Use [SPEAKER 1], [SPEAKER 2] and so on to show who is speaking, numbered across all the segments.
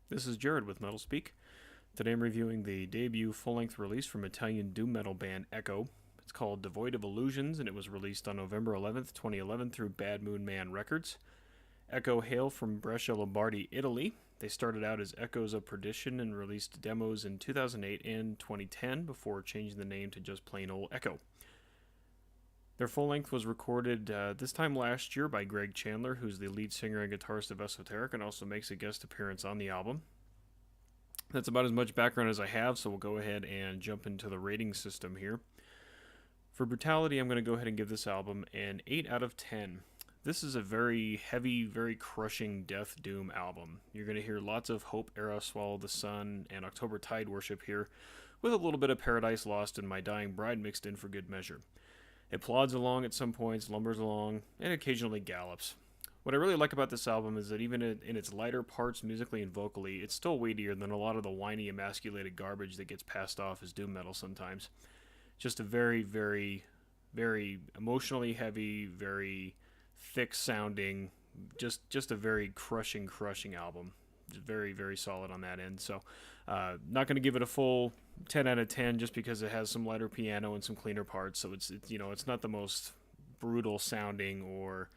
[SPEAKER 1] This is Jared with MetalsPeak. Today I'm reviewing the debut full-length release from Italian doom metal band EchO. It's called Devoid of Illusions, and it was released on November 11th, 2011 through Bad Moon Man Records. EchO hail from Brescia, Lombardy, Italy. They started out as Echoes of Perdition and released demos in 2008 and 2010 before changing the name to just plain old EchO. Their full length was recorded this time last year by Greg Chandler, who's the lead singer and guitarist of Esoteric and also makes a guest appearance on the album. That's about as much background as I have, so we'll go ahead and jump into the rating system here. For brutality, I'm going to go ahead and give this album an 8 out of 10. This is a very heavy, very crushing death doom album. You're going to hear lots of Hope Era, Swallow the Sun, and October Tide worship here, with a little bit of Paradise Lost and My Dying Bride mixed in for good measure. It plods along at some points, lumbers along, and occasionally gallops. What I really like about this album is that even in its lighter parts, musically and vocally, it's still weightier than a lot of the whiny, emasculated garbage that gets passed off as doom metal sometimes. Just a very, very, very emotionally heavy, very thick sounding, just a very crushing album. Just very, very solid on that end. So, not going to give it a full 10 out of 10 just because it has some lighter piano and some cleaner parts. So it's not the most brutal sounding or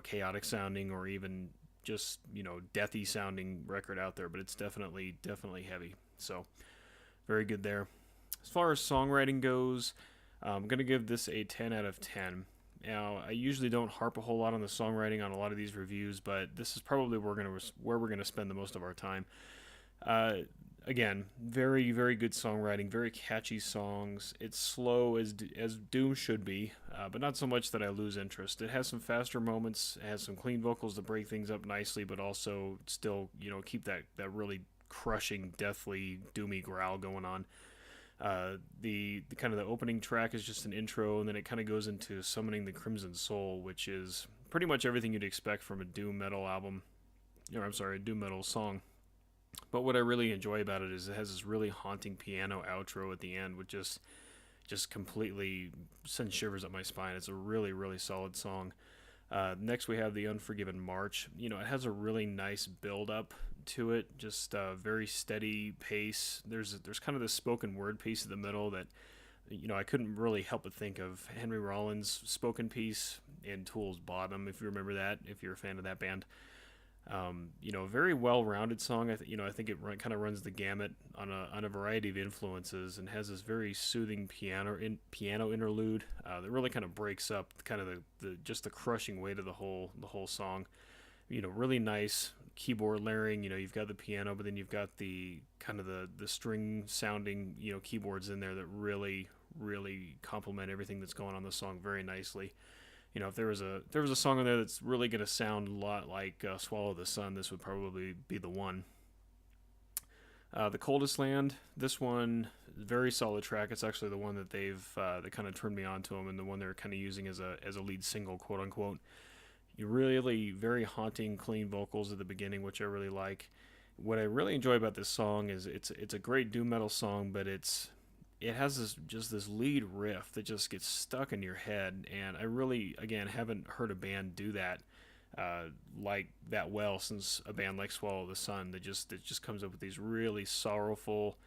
[SPEAKER 1] chaotic sounding or even just deathy sounding record out there, but it's definitely heavy. So very good there. As far as songwriting goes, I'm gonna give this a 10 out of 10. Now, I usually don't harp a whole lot on the songwriting on a lot of these reviews, but this is probably where we're gonna spend the most of our time. Again, very, very good songwriting, very catchy songs. It's slow as Doom should be, but not so much that I lose interest. It has some faster moments, it has some clean vocals to break things up nicely, but also still, keep that really crushing, deathly, doomy growl going on. The kind of the opening track is just an intro, and then it kind of goes into Summoning the Crimson Soul, which is pretty much everything you'd expect from a doom metal album, a doom metal song. But what I really enjoy about it is it has this really haunting piano outro at the end, which just completely sends shivers up my spine. It's a really, really solid song. Next, we have the Unforgiven March. It has a really nice build up to it, just a very steady pace. There's kind of this spoken word piece in the middle that I couldn't really help but think of Henry Rollins' spoken piece in Tool's Bottom, if you remember that, if you're a fan of that band. Very well-rounded song. I think it kind of runs the gamut on a variety of influences and has this very soothing piano interlude that really kind of breaks up kind of the crushing weight of the whole song. Really nice keyboard layering. You've got the piano, but then you've got the kind of the string sounding keyboards in there that really complement everything that's going on in the song very nicely. If there was a song on there that's really going to sound a lot like Swallow the Sun, this would probably be the one. The Coldest Land, this one, very solid track. It's actually the one that that kind of turned me on to them, and the one they're kind of using as a lead single, quote unquote. You really very haunting, clean vocals at the beginning, which I really like. What I really enjoy about this song is it's a great doom metal song, but it has this lead riff that just gets stuck in your head, and I really, again, haven't heard a band do that like that well since a band like Swallow the Sun that just comes up with these really sorrowful,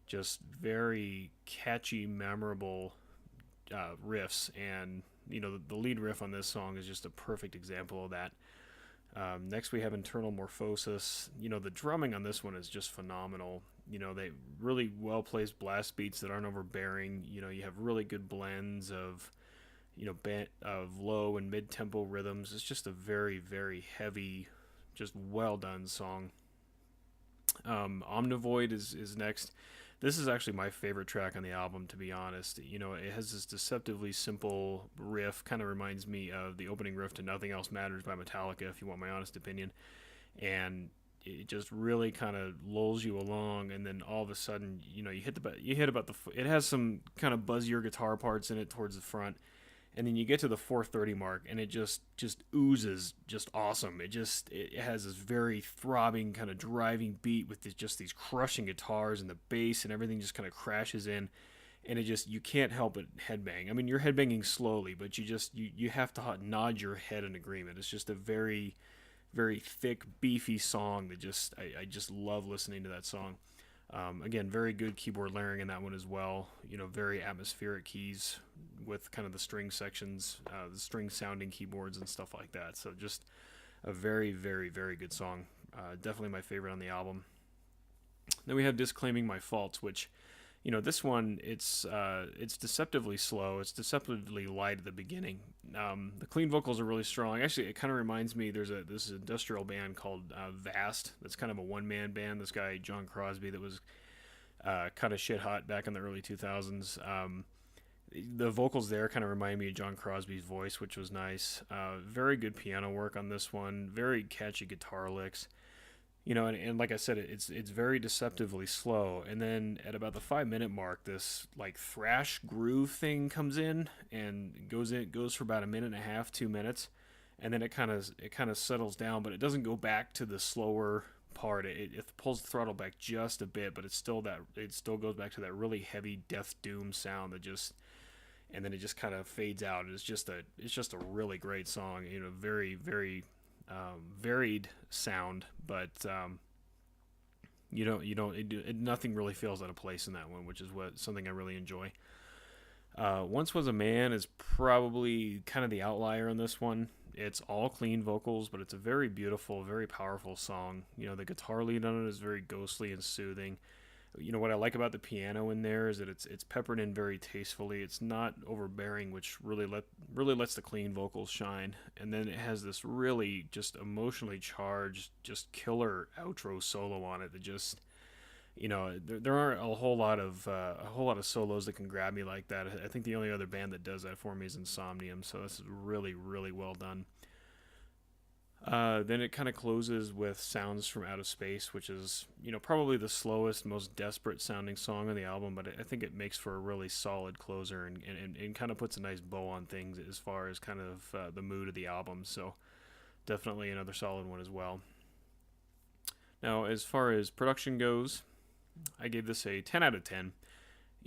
[SPEAKER 1] just very catchy, memorable riffs, and the lead riff on this song is just a perfect example of that. Next, we have Internal Morphosis. The drumming on this one is just phenomenal. They really well placed blast beats that aren't overbearing. You have really good blends of of low and mid tempo rhythms. It's just a very, very heavy, just well done song. Omnivoid is next. This is actually my favorite track on the album, to be honest. It has this deceptively simple riff, kind of reminds me of the opening riff to Nothing Else Matters by Metallica, if you want my honest opinion. And it just really kind of lulls you along, and then all of a sudden, it has some kind of buzzier guitar parts in it towards the front, and then you get to the 4:30 mark, and it just oozes just awesome. It has this very throbbing kind of driving beat with these crushing guitars, and the bass and everything just kind of crashes in, and you can't help but headbang. I mean, you're headbanging slowly, but you have to nod your head in agreement. It's just a very very thick, beefy song that I just love listening to that song. Again, very good keyboard layering in that one as well. Very atmospheric keys with kind of the string sections, the string sounding keyboards and stuff like that. So just a very, very, very good song. Definitely my favorite on the album. Then we have Disclaiming My Faults, which, this one, it's deceptively slow. It's deceptively light at the beginning. The clean vocals are really strong. Actually, it kind of reminds me, this industrial band called Vast. That's kind of a one-man band. This guy, John Crosby, that was kind of shit hot back in the early 2000s. The vocals there kind of remind me of John Crosby's voice, which was nice. Very good piano work on this one. Very catchy guitar licks. And like I said, it's very deceptively slow. And then at about the 5-minute mark, this like thrash groove thing comes in and goes for about a minute and a half, 2 minutes, and then it kind of settles down, but it doesn't go back to the slower part. It pulls the throttle back just a bit, but it still goes back to that really heavy death doom sound and then it just kind of fades out. It's just a really great song. Very, very varied sound, but nothing really feels out of place in that one, which is something I really enjoy. Once Was a Man is probably kind of the outlier on this one. It's all clean vocals, but it's a very beautiful, very powerful song. The guitar lead on it is very ghostly and soothing. What I like about the piano in there is that it's peppered in very tastefully. It's not overbearing, which really lets the clean vocals shine. And then it has this really just emotionally charged, just killer outro solo on it that just, there aren't a whole lot of solos that can grab me like that. I think the only other band that does that for me is Insomnium. So this is really, really well done. Then it kind of closes with Sounds from Outer Space, which is, probably the slowest, most desperate sounding song on the album, but I think it makes for a really solid closer and kind of puts a nice bow on things as far as kind of the mood of the album. So definitely another solid one as well. Now, as far as production goes, I gave this a 10 out of 10.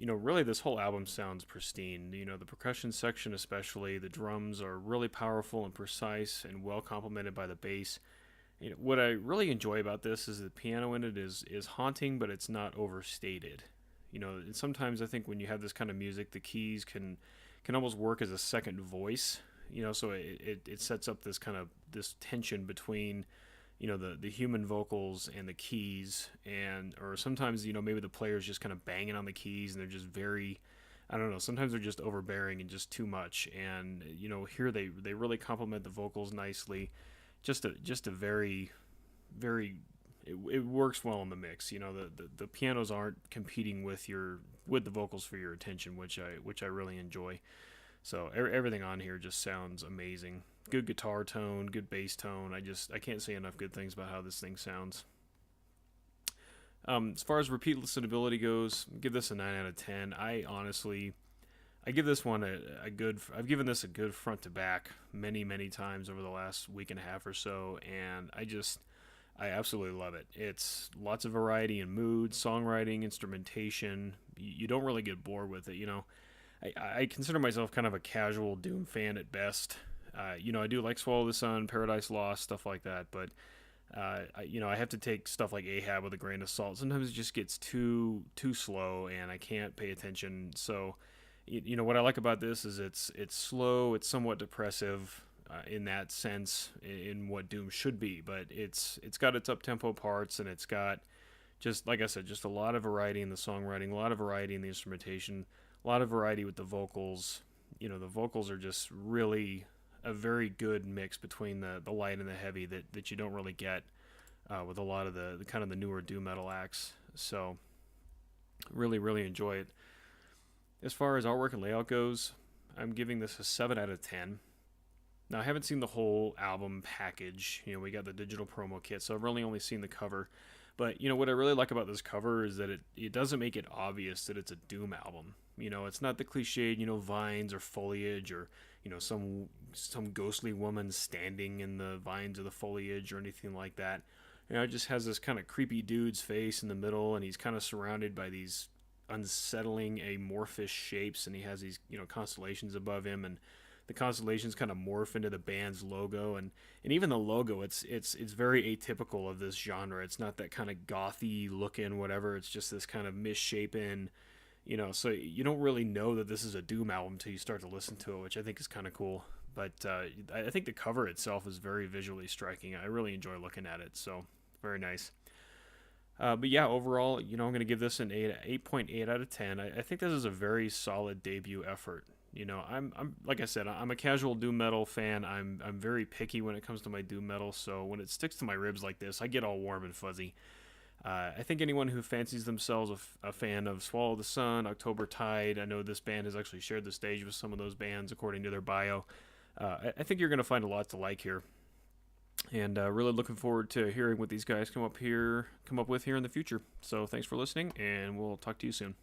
[SPEAKER 1] Really this whole album sounds pristine. The percussion section especially, the drums are really powerful and precise and well complemented by the bass. What I really enjoy about this is the piano in it is haunting, but it's not overstated. And sometimes I think when you have this kind of music, the keys can almost work as a second voice. So it sets up this tension between the human vocals and the keys, or sometimes maybe the player's just kind of banging on the keys and they're just very, I don't know, sometimes they're just overbearing and just too much. And here they really complement the vocals nicely. Just a very, very, it works well in the mix. The pianos aren't competing with the vocals for your attention, which I really enjoy. So everything on here just sounds amazing. Good guitar tone, good bass tone. I can't say enough good things about how this thing sounds. As far as repeat listenability goes, give this a 9 out of 10. I give this one I've given this a good front to back many, many times over the last week and a half or so, and I absolutely love it. It's lots of variety in mood, songwriting, instrumentation. You don't really get bored with it, I consider myself kind of a casual Doom fan at best. I do like Swallow the Sun, Paradise Lost, stuff like that, but I have to take stuff like Ahab with a grain of salt. Sometimes it just gets too slow, and I can't pay attention. So, what I like about this is it's slow, it's somewhat depressive in that sense, in what Doom should be, but it's got its up-tempo parts, and it's got, just like I said, just a lot of variety in the songwriting, a lot of variety in the instrumentation, a lot of variety with the vocals. The vocals are just really a very good mix between the light and the heavy that you don't really get with a lot of the kind of the newer doom metal acts. So really, really enjoy it. As far as artwork and layout goes, I'm giving this a 7 out of 10. Now, I haven't seen the whole album package. We got the digital promo kit, so I've really only seen the cover. But, what I really like about this cover is that it doesn't make it obvious that it's a Doom album. It's not the cliched, vines or foliage or, some ghostly woman standing in the vines or the foliage or anything like that. It just has this kind of creepy dude's face in the middle, and he's kind of surrounded by these unsettling amorphous shapes, and he has these, constellations above him, and the constellations kind of morph into the band's logo, and even the logo, it's very atypical of this genre. It's not that kind of gothy looking whatever. It's just this kind of misshapen, so you don't really know that this is a Doom album until you start to listen to it, which I think is kind of cool. But I think the cover itself is very visually striking. I really enjoy looking at it, so very nice. But yeah, overall, I'm going to give this an 8.8 out of 10. I think this is a very solid debut effort. I'm like I said, I'm a casual doom metal fan. I'm very picky when it comes to my doom metal, so when it sticks to my ribs like this, I get all warm and fuzzy. I think anyone who fancies themselves a fan of Swallow the Sun, October Tide, I know this band has actually shared the stage with some of those bands according to their bio. I think you're going to find a lot to like here. And really looking forward to hearing what these guys come up with here in the future. So thanks for listening, and we'll talk to you soon.